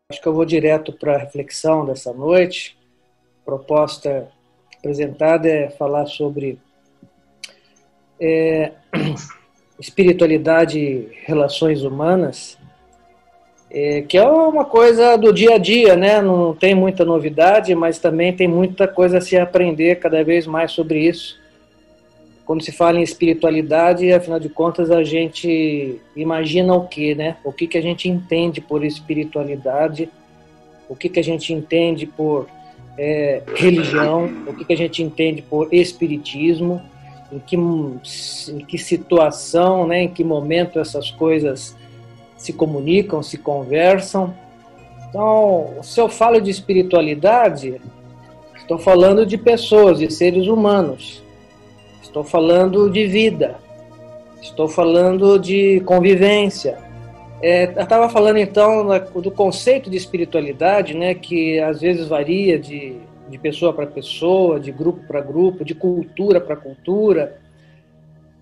Acho que eu vou direto para a reflexão dessa noite. A proposta apresentada é falar sobre espiritualidade e relações humanas, que é uma coisa do dia a dia, né? Não tem muita novidade, mas também tem muita coisa a se aprender cada vez mais sobre isso. Quando se fala em espiritualidade, afinal de contas, a gente imagina o quê, né? O que a gente entende por espiritualidade, o que a gente entende por religião, o que a gente entende por espiritismo, em que situação, né, em que momento essas coisas se comunicam, se conversam. Então, se eu falo de espiritualidade, estou falando de pessoas, de seres humanos. Estou falando de vida, estou falando de convivência. Eu estava falando então do conceito de espiritualidade, né, que às vezes varia de pessoa para pessoa, de grupo para grupo, de cultura para cultura.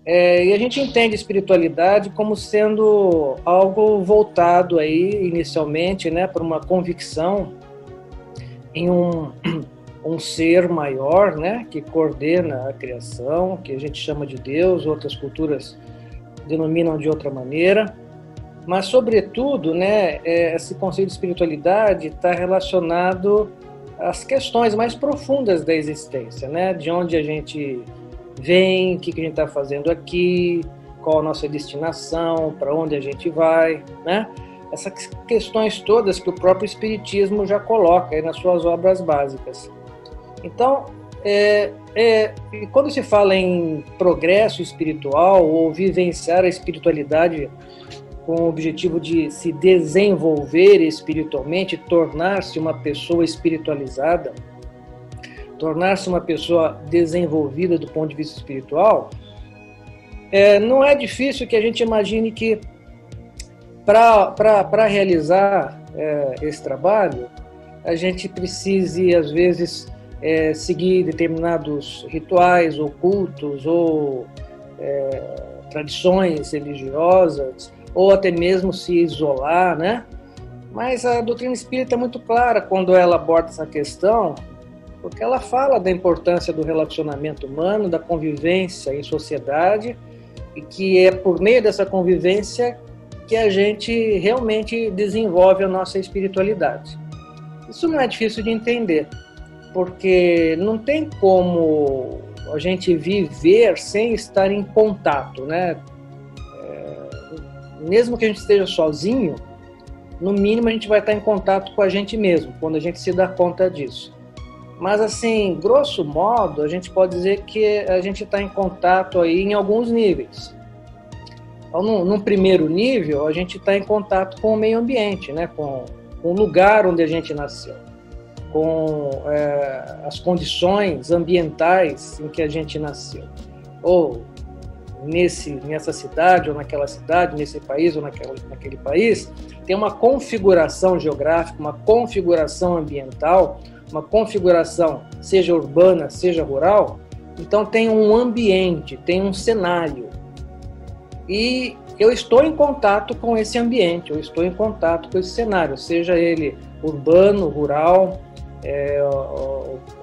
E a gente entende espiritualidade como sendo algo voltado aí inicialmente, né, para uma convicção em um ser maior, né, que coordena a criação, que a gente chama de Deus, outras culturas denominam de outra maneira, mas, sobretudo, né, esse conceito de espiritualidade está relacionado às questões mais profundas da existência, né, de onde a gente vem, o que a gente está fazendo aqui, qual a nossa destinação, para onde a gente vai, né, essas questões todas que o próprio Espiritismo já coloca aí nas suas obras básicas. Então, quando se fala em progresso espiritual ou vivenciar a espiritualidade com o objetivo de se desenvolver espiritualmente, tornar-se uma pessoa espiritualizada, tornar-se uma pessoa desenvolvida do ponto de vista espiritual, não é difícil que a gente imagine que para realizar esse trabalho, a gente precise, às vezes, seguir determinados rituais ou cultos ou tradições religiosas, ou até mesmo se isolar, né? Mas a doutrina espírita é muito clara quando ela aborda essa questão, porque ela fala da importância do relacionamento humano, da convivência em sociedade, e que é por meio dessa convivência que a gente realmente desenvolve a nossa espiritualidade. Isso não é difícil de entender, porque não tem como a gente viver sem estar em contato, né? Mesmo que a gente esteja sozinho, no mínimo a gente vai estar em contato com a gente mesmo, quando a gente se dá conta disso. Mas, assim, grosso modo, a gente pode dizer que a gente está em contato aí em alguns níveis. Então, num primeiro nível, a gente está em contato com o meio ambiente, né? Com o lugar onde a gente nasceu, com as condições ambientais em que a gente nasceu, ou nessa cidade ou naquela cidade, nesse país ou naquele país, tem uma configuração geográfica, uma configuração ambiental, uma configuração, seja urbana, seja rural. Então tem um ambiente, tem um cenário. E eu estou em contato com esse ambiente, eu estou em contato com esse cenário, seja ele urbano, rural,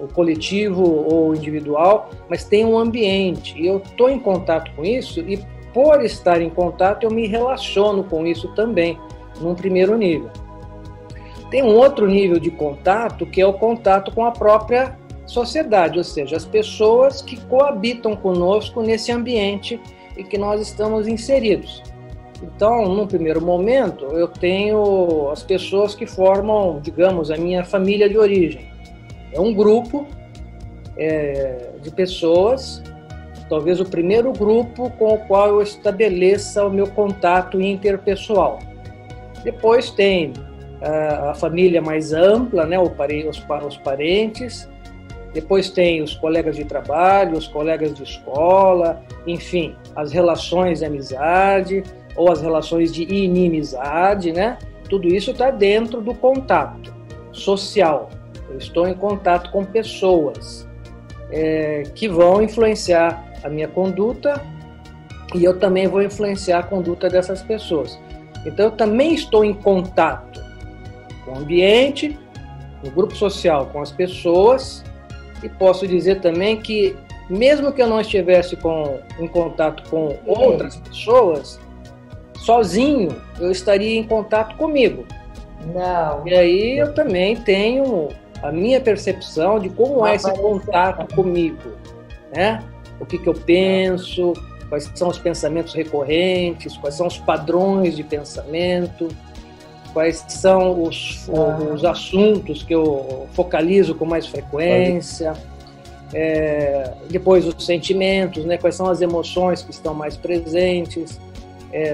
o coletivo ou individual, mas tem um ambiente, e eu estou em contato com isso, e por estar em contato eu me relaciono com isso também, num primeiro nível. Tem um outro nível de contato, que é o contato com a própria sociedade, ou seja, as pessoas que coabitam conosco nesse ambiente e que nós estamos inseridos. Então, num primeiro momento, eu tenho as pessoas que formam, digamos, a minha família de origem. É um grupo de pessoas, talvez o primeiro grupo com o qual eu estabeleça o meu contato interpessoal. Depois tem a família mais ampla, né, os parentes. Depois tem os colegas de trabalho, os colegas de escola, enfim, as relações de amizade ou as relações de inimizade, né? Tudo isso está dentro do contato social. Eu estou em contato com pessoas que vão influenciar a minha conduta e eu também vou influenciar a conduta dessas pessoas. Então, eu também estou em contato com o ambiente, no grupo social, com as pessoas, e posso dizer também que, mesmo que eu não estivesse em contato com outras pessoas, sozinho eu estaria em contato comigo. Não. E aí eu também tenho a minha percepção de como é esse contato comigo, né? O que eu penso, quais são os pensamentos recorrentes, quais são os padrões de pensamento, quais são os assuntos que eu focalizo com mais frequência, depois os sentimentos, né? Quais são as emoções que estão mais presentes,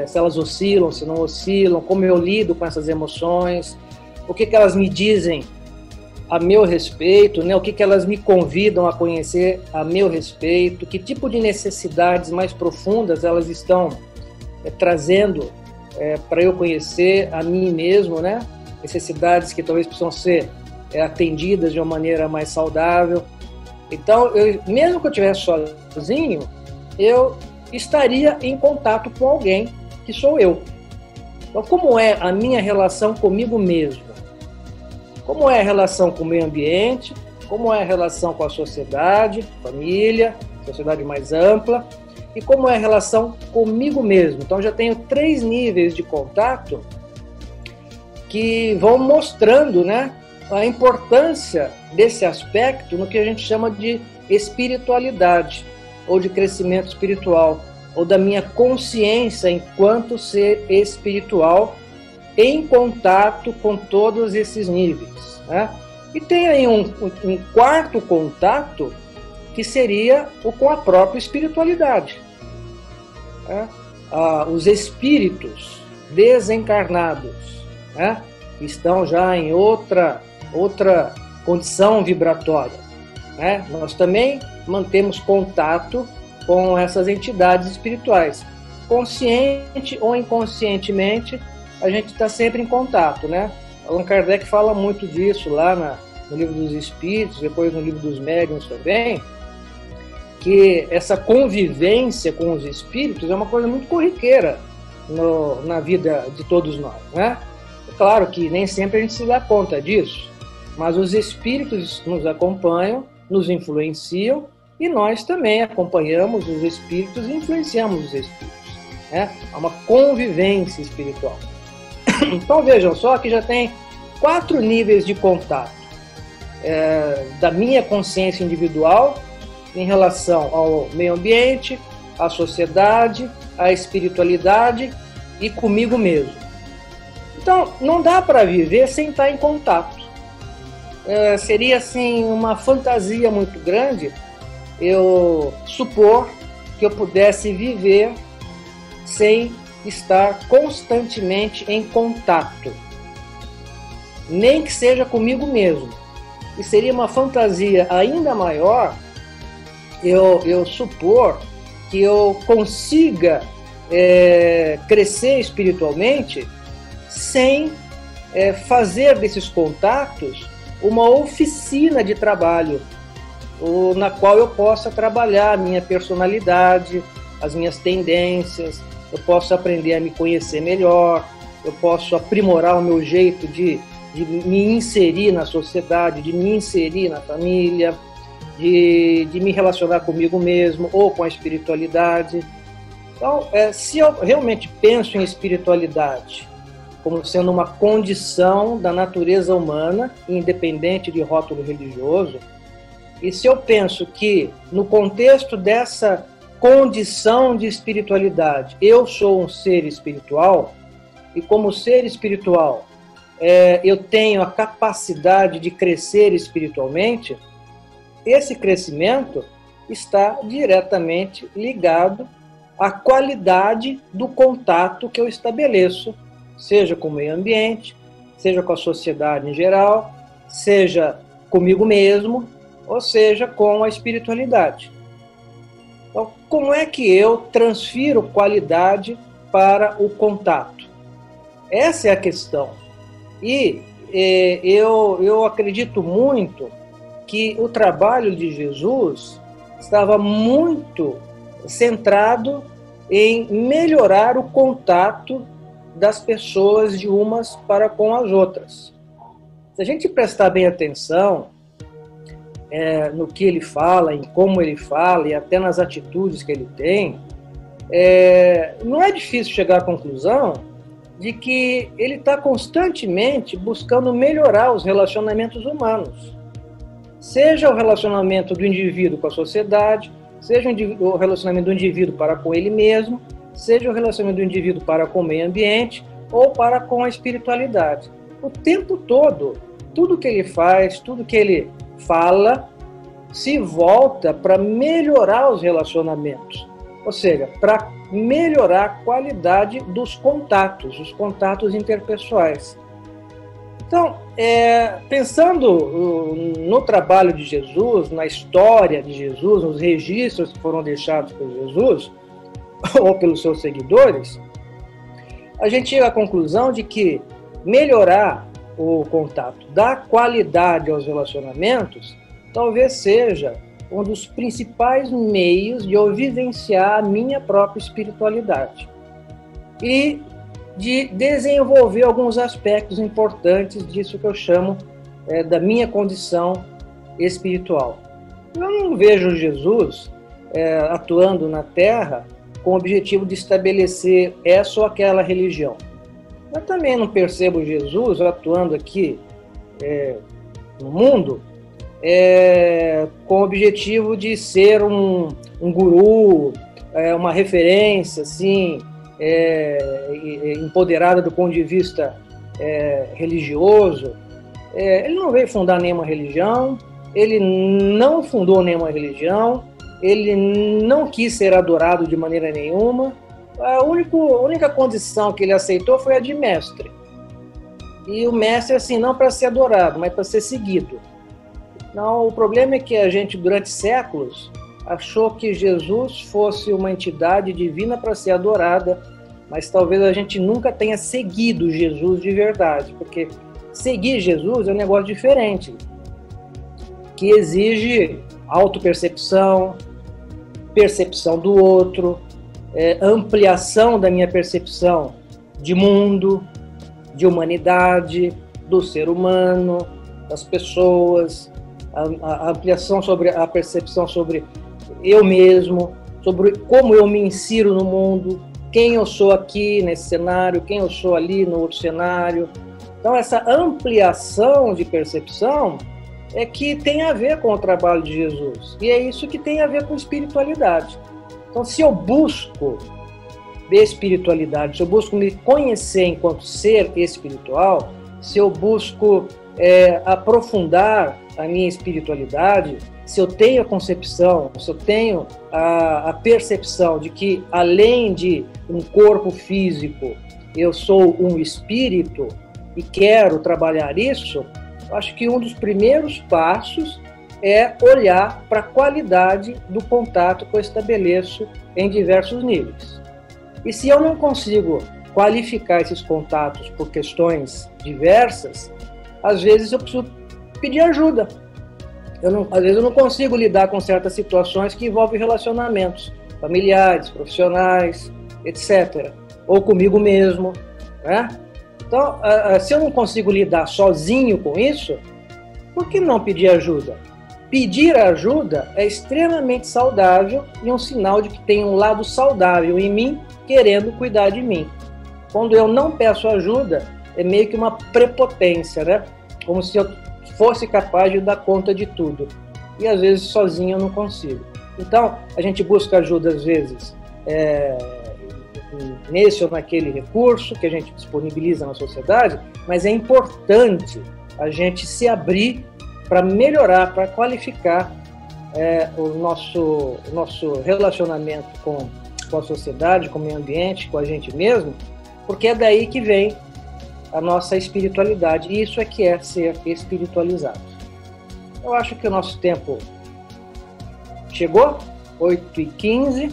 se elas oscilam, se não oscilam, como eu lido com essas emoções, o que elas me dizem a meu respeito, né? O que elas me convidam a conhecer a meu respeito, que tipo de necessidades mais profundas elas estão trazendo para eu conhecer a mim mesmo, né? Necessidades que talvez precisam ser atendidas de uma maneira mais saudável. Então, mesmo que eu estivesse sozinho, eu estaria em contato com alguém que sou eu. Então, como é a minha relação comigo mesmo? Como é a relação com o meio ambiente? Como é a relação com a sociedade, família, sociedade mais ampla? E como é a relação comigo mesmo? Então, já tenho 3 níveis de contato que vão mostrando, né, a importância desse aspecto no que a gente chama de espiritualidade, ou de crescimento espiritual, ou da minha consciência enquanto ser espiritual em contato com todos esses níveis, né? E tem aí um quarto contato que seria o com a própria espiritualidade, né? Os espíritos desencarnados, né? Estão já em outra condição vibratória, né? Nós também mantemos contato com essas entidades espirituais. Consciente ou inconscientemente, a gente está sempre em contato, né? Allan Kardec fala muito disso lá no Livro dos Espíritos, depois no Livro dos Médiuns também, que essa convivência com os espíritos é uma coisa muito corriqueira na vida de todos nós, né? É claro que nem sempre a gente se dá conta disso, mas os espíritos nos acompanham, nos influenciam, e nós também acompanhamos os espíritos e influenciamos os espíritos, né? Há uma convivência espiritual. Então vejam só que já tem 4 níveis de contato da minha consciência individual em relação ao meio ambiente, à sociedade, à espiritualidade e comigo mesmo. Então não dá para viver sem estar em contato. Seria assim uma fantasia muito grande eu supor que eu pudesse viver sem estar constantemente em contato, nem que seja comigo mesmo. E seria uma fantasia ainda maior eu supor que eu consiga crescer espiritualmente sem fazer desses contatos uma oficina de trabalho, na qual eu possa trabalhar a minha personalidade, as minhas tendências, eu posso aprender a me conhecer melhor, eu posso aprimorar o meu jeito de me inserir na sociedade, de me inserir na família, de me relacionar comigo mesmo ou com a espiritualidade. Então, se eu realmente penso em espiritualidade como sendo uma condição da natureza humana, independente de rótulo religioso, e se eu penso que, no contexto dessa condição de espiritualidade, eu sou um ser espiritual, e como ser espiritual, eu tenho a capacidade de crescer espiritualmente, esse crescimento está diretamente ligado à qualidade do contato que eu estabeleço, seja com o meio ambiente, seja com a sociedade em geral, seja comigo mesmo, ou seja com a espiritualidade. Então, como é que eu transfiro qualidade para o contato? Essa é a questão. E eu acredito muito que o trabalho de Jesus estava muito centrado em melhorar o contato das pessoas de umas para com as outras. Se a gente prestar bem atenção no que ele fala, em como ele fala e até nas atitudes que ele tem, não é difícil chegar à conclusão de que ele está constantemente buscando melhorar os relacionamentos humanos. Seja o relacionamento do indivíduo com a sociedade, seja o relacionamento do indivíduo para com ele mesmo, seja o relacionamento do indivíduo para com o meio ambiente ou para com a espiritualidade. O tempo todo, tudo que ele faz, tudo que ele fala, se volta para melhorar os relacionamentos. Ou seja, para melhorar a qualidade dos contatos, os contatos interpessoais. Então, pensando no trabalho de Jesus, na história de Jesus, nos registros que foram deixados por Jesus, ou pelos seus seguidores, a gente chega à conclusão de que melhorar o contato, dar qualidade aos relacionamentos, talvez seja um dos principais meios de eu vivenciar a minha própria espiritualidade e de desenvolver alguns aspectos importantes disso que eu chamo da minha condição espiritual. Eu não vejo Jesus atuando na Terra com o objetivo de estabelecer essa ou aquela religião. Eu também não percebo Jesus atuando aqui no mundo com o objetivo de ser um guru, uma referência assim, empoderada do ponto de vista religioso. Ele não veio fundar nenhuma religião, ele não fundou nenhuma religião, ele não quis ser adorado de maneira nenhuma. A única condição que ele aceitou foi a de mestre. E o mestre, assim, não para ser adorado, mas para ser seguido. Não, o problema é que a gente, durante séculos, achou que Jesus fosse uma entidade divina para ser adorada, mas talvez a gente nunca tenha seguido Jesus de verdade, porque seguir Jesus é um negócio diferente, que exige autopercepção, percepção do outro, ampliação da minha percepção de mundo, de humanidade, do ser humano, das pessoas, a ampliação sobre a percepção sobre eu mesmo, sobre como eu me insiro no mundo, quem eu sou aqui nesse cenário, quem eu sou ali no outro cenário. Então, essa ampliação de percepção é que tem a ver com o trabalho de Jesus. E é isso que tem a ver com espiritualidade. Então, se eu busco espiritualidade, se eu busco me conhecer enquanto ser espiritual, se eu busco aprofundar a minha espiritualidade, se eu tenho a concepção, se eu tenho a percepção de que, além de um corpo físico, eu sou um espírito e quero trabalhar isso, eu acho que um dos primeiros passos é olhar para a qualidade do contato que eu estabeleço em diversos níveis. E se eu não consigo qualificar esses contatos por questões diversas, às vezes eu preciso pedir ajuda. Às vezes eu não consigo lidar com certas situações que envolvem relacionamentos familiares, profissionais, etc. Ou comigo mesmo, né? Então, se eu não consigo lidar sozinho com isso, por que não pedir ajuda? Pedir ajuda é extremamente saudável e um sinal de que tem um lado saudável em mim querendo cuidar de mim. Quando eu não peço ajuda, é meio que uma prepotência, né? Como se eu fosse capaz de dar conta de tudo. E às vezes sozinho eu não consigo. Então, a gente busca ajuda às vezes nesse ou naquele recurso que a gente disponibiliza na sociedade, mas é importante a gente se abrir para melhorar, para qualificar o nosso relacionamento com a sociedade, com o meio ambiente, com a gente mesmo, porque é daí que vem a nossa espiritualidade. E isso é que é ser espiritualizado. Eu acho que o nosso tempo chegou, 8h15.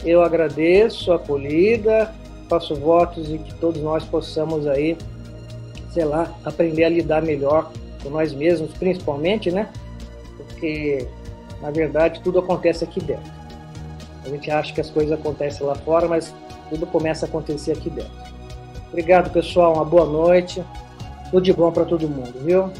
Eu agradeço a acolhida, faço votos de que todos nós possamos aí, sei lá, aprender a lidar melhor com nós mesmos, principalmente, né? Porque, na verdade, tudo acontece aqui dentro. A gente acha que as coisas acontecem lá fora, mas tudo começa a acontecer aqui dentro. Obrigado, pessoal. Uma boa noite Tudo de bom para todo mundo, viu?